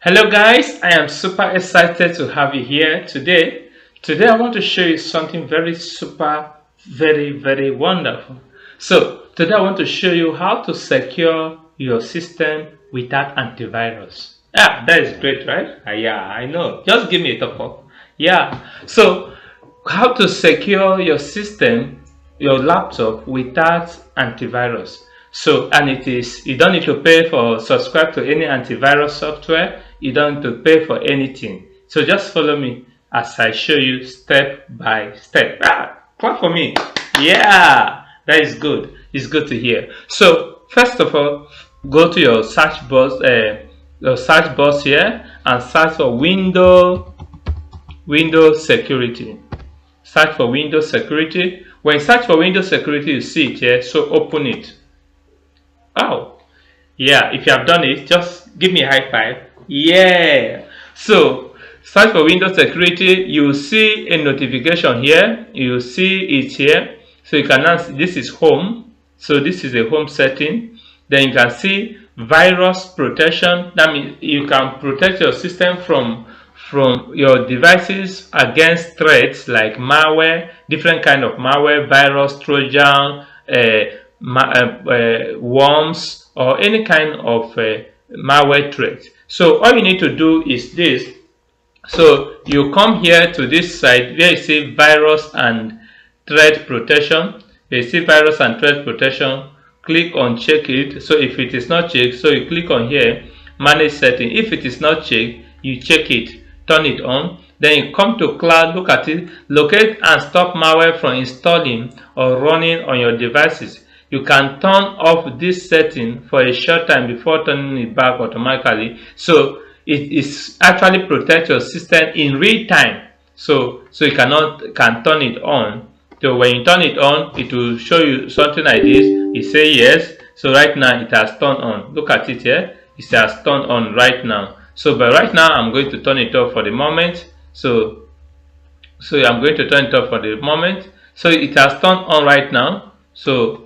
Hello guys, I am super excited to have you here today. Today I want to show you something very wonderful. So today I want to show you how to secure your system without antivirus. Yeah, that is great, right? Yeah, I know. Just give me a top up. Yeah. So how to secure your system, your laptop without antivirus. So, and it is, you don't need to pay for subscribe to any antivirus software. You don't need to pay for anything. So just follow me as I show you step by step. Clap for me. Yeah, that is good. It's good to hear. So first of all, go to your search box here and search for Windows security. Search for Windows security. When you search for Windows security, you see it here. So open it. Oh, yeah, if you have done it, just give me a high five. Yeah. So search for Windows security. You will see a notification here. You will see it here. So you can now see this is home. So this is a home setting. Then you can see virus protection. That means you can protect your system from your devices against threats like malware, different kind of malware, virus, trojan, worms, or any kind of malware threat. So all you need to do is this. So you come here to this side where you see virus and threat protection. You see virus and threat protection. Click on check it. So if it is not checked, so you click on here, manage setting. If it is not checked, you check it, turn it on. Then you come to cloud, look at it, locate and stop malware from installing or running on your devices. You can turn off this setting for a short time before turning it back automatically. So it is actually protect your system in real time. So you can turn it on. So when you turn it on, it will show you something like this. You say yes. So right now it has turned on. Look at it here. It has turned on right now. So but right now I'm going to turn it off for the moment. So I'm going to turn it off for the moment. So it has turned on right now. So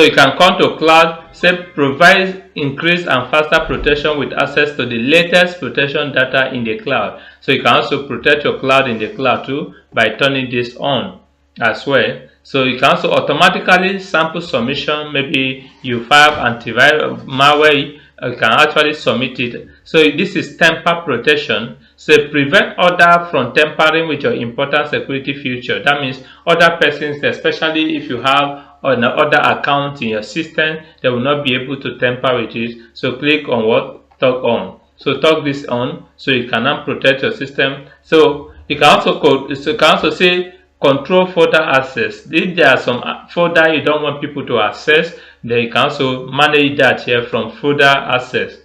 you can come to cloud, say provide increased and faster protection with access to the latest protection data in the cloud. So you can also protect your cloud in the cloud too by turning this on as well. So you can also automatically sample submission. Maybe you file antivirus malware, you can actually submit it. So this is temper protection. So prevent other from tampering with your important security feature. That means other persons, especially if you have another account in your system, they will not be able to tamper with it. So click on what? Toggle on. So toggle this on so you can now protect your system. So you can also say control folder access. If there are some folder you don't want people to access, then you can also manage that here from folder access.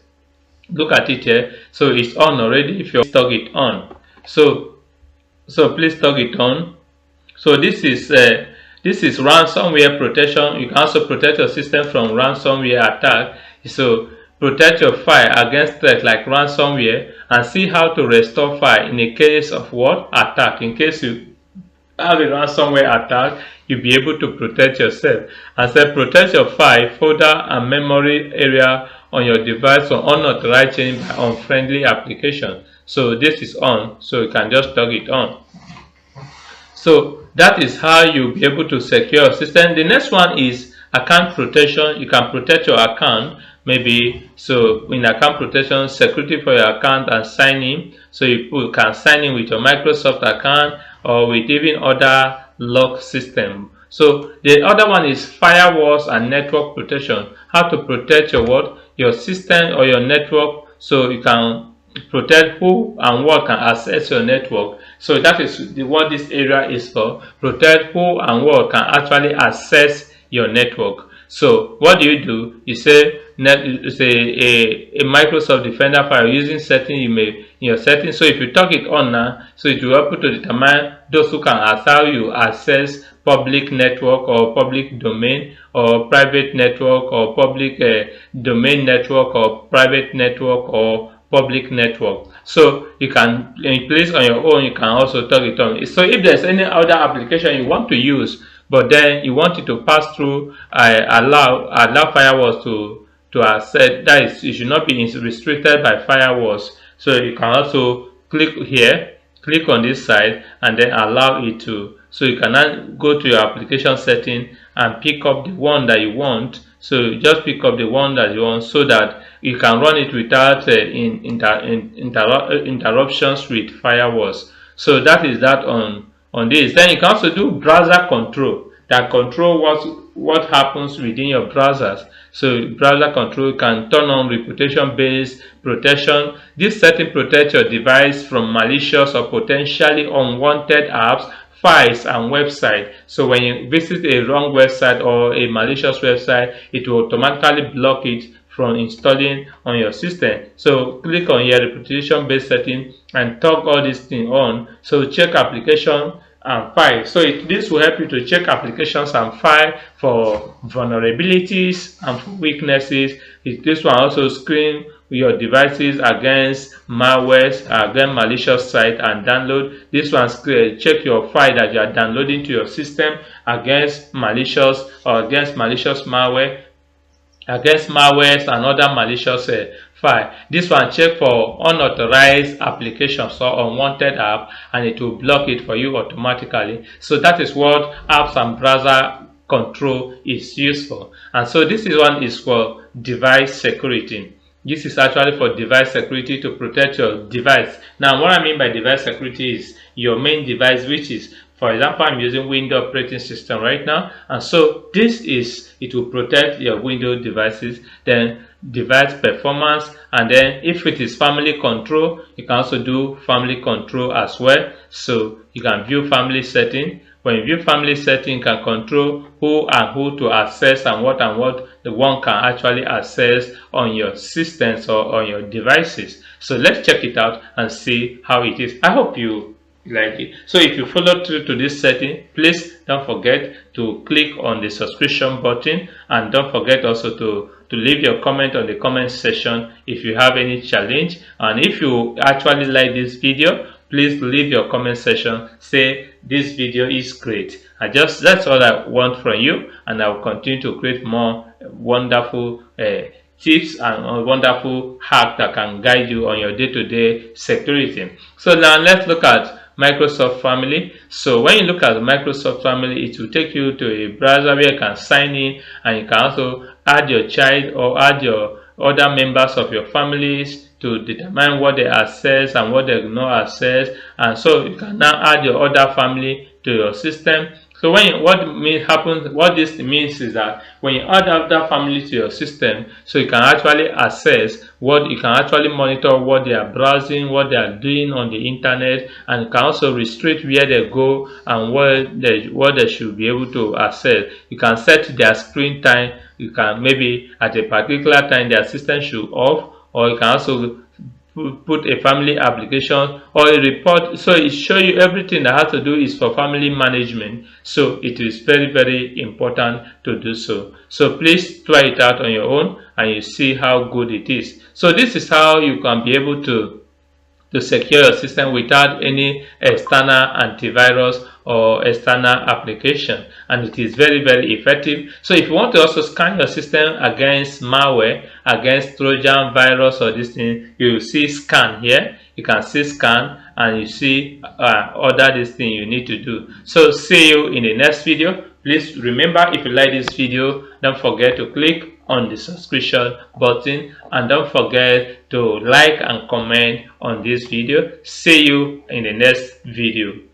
Look at it here. So it's on already. If you toggle it on, so please toggle it on. So this is ransomware protection. You can also protect your system from ransomware attack. So protect your file against threats like ransomware and see how to restore file in a case of what? Attack. In case you have a ransomware attack, you'll be able to protect yourself. And say protect your file, folder and memory area on your device from unauthorized change by unfriendly application. So this is on, so you can just toggle it on. So that is how you'll be able to secure your system. The next one is account protection. You can protect your account, maybe so in account protection, security for your account and sign in. So you can sign in with your Microsoft account or with even other lock system. So the other one is firewalls and network protection. How to protect your system or your network, so you can protect who and what can access your network. So that is what this area is for. Protect who and what can actually access your network. So what do? You say a Microsoft Defender file using setting you may in your settings. So if you turn it on now, so it will help you to determine those who can allow you access public network or public domain or private network or public domain network or private network or public network. So you can, in place on your own, you can also turn it on. So if there's any other application you want to use, but then you want it to pass through, allow firewalls to access. That is, it should not be restricted by firewalls. So you can also click here, click on this side, and then allow it to. So you can now go to your application setting and pick up the one that you want. So you just pick up the one that you want so that you can run it without interruptions with firewalls. So that is that on this. Then you can also do browser control that control what happens within your browsers. So browser control can turn on reputation based protection. This setting protects your device from malicious or potentially unwanted apps, files, and websites. So when you visit a wrong website or a malicious website, it will automatically block it from installing on your system. So click on your reputation based setting and turn all these things on. So check application and file. So this will help you to check applications and file for vulnerabilities and for weaknesses. This one also screen your devices against malwares, against malicious site and download. This one check your file that you are downloading to your system against malicious malware, against malwares and other malicious file. This one check for unauthorized applications or unwanted app, and it will block it for you automatically. So that is what apps and browser control is used for. And so this one is for device security. This is actually for device security, to protect your device. Now what I mean by device security is your main device, which is, for example, I'm using Windows operating system right now, and so it will protect your Windows devices, then device performance, and then if it is family control, you can also do family control as well. So you can view family setting. When you view family setting, you can control who to access and what the one can actually access on your systems or on your devices. So let's check it out and see how it is. I hope you like it. So if you follow through to this setting, please don't forget to click on the subscription button, and don't forget also to leave your comment on the comment section if you have any challenge. And if you actually like this video, please leave your comment section, say this video is great. That's all I want from you, and I will continue to create more wonderful tips and wonderful hacks that can guide you on your day-to-day security. So now let's look at Microsoft family. So when you look at the Microsoft family, it will take you to a browser where you can sign in, and you can also add your child or add your other members of your families to determine what they access and what they do not access. And so you can now add your other family to your system. So what this means is that when you add other family to your system, so you can actually you can actually monitor what they are browsing, what they are doing on the internet, and you can also restrict where they go and what they should be able to access. You can set their screen time. You can maybe at a particular time their system should off, or you can also put a family application or a report. So it shows you everything that has to do is for family management. So it is very, very important to do so. So please try it out on your own and you see how good it is. So this is how you can be able to secure your system without any external antivirus or external application, and it is very, very effective. So if you want to also scan your system against malware, against Trojan virus or this thing, you will see scan here. You can see scan, and you see this thing you need to do. So see you in the next video. Please remember, if you like this video, don't forget to click on the subscription button, and don't forget to like and comment on this video. See you in the next video.